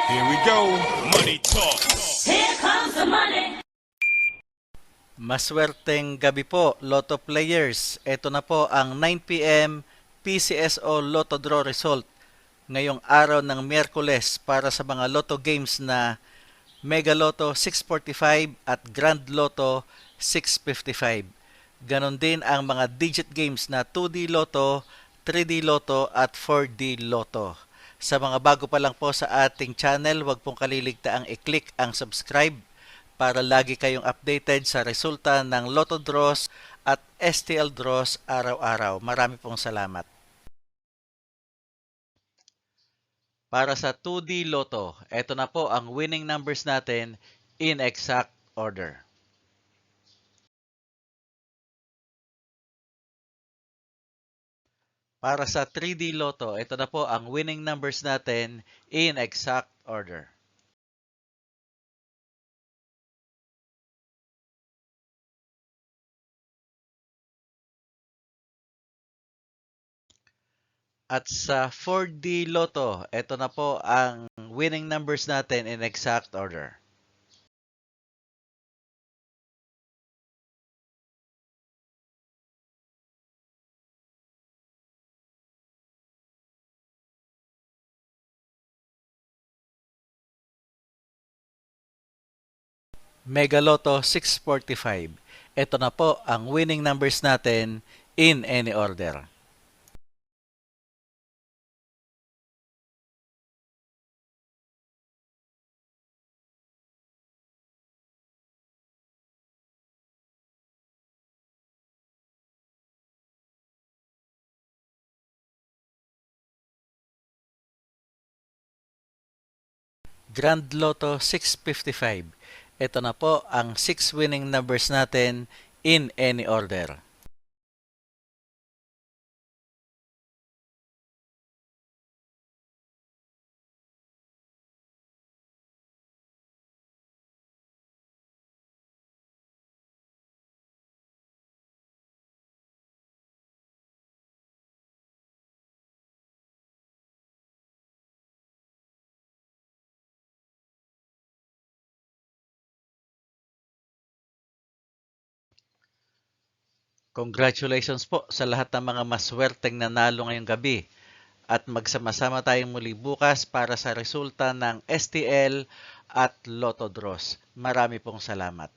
Here we go. Money talk. Here comes the money. Maswerteng gabi po, Lotto players. Ito na po ang 9 p.m. PCSO Lotto Draw result ngayong araw ng Miyerkules para sa mga Lotto games na Mega Lotto 645 at Grand Lotto 655. Ganon din ang mga digit games na 2D Lotto, 3D Lotto at 4D Lotto. Sa mga bago pa lang po sa ating channel, huwag pong kaliligtaang i-click ang subscribe para lagi kayong updated sa resulta ng Lotto Draws at STL Draws araw-araw. Marami pong salamat. Para sa 2D Lotto, ito na po ang winning numbers natin in exact order. Para sa 3D Lotto, ito na po ang winning numbers natin in exact order. At sa 4D Lotto, ito na po ang winning numbers natin in exact order. Mega Lotto 645. Ito na po ang winning numbers natin in any order. Grand Lotto 655. Ito na po ang 6 winning numbers natin in any order. Congratulations po sa lahat ng mga maswerteng nanalo ngayong gabi. At magsama-sama tayong muli bukas para sa resulta ng STL at Lotto Draws. Marami pong salamat.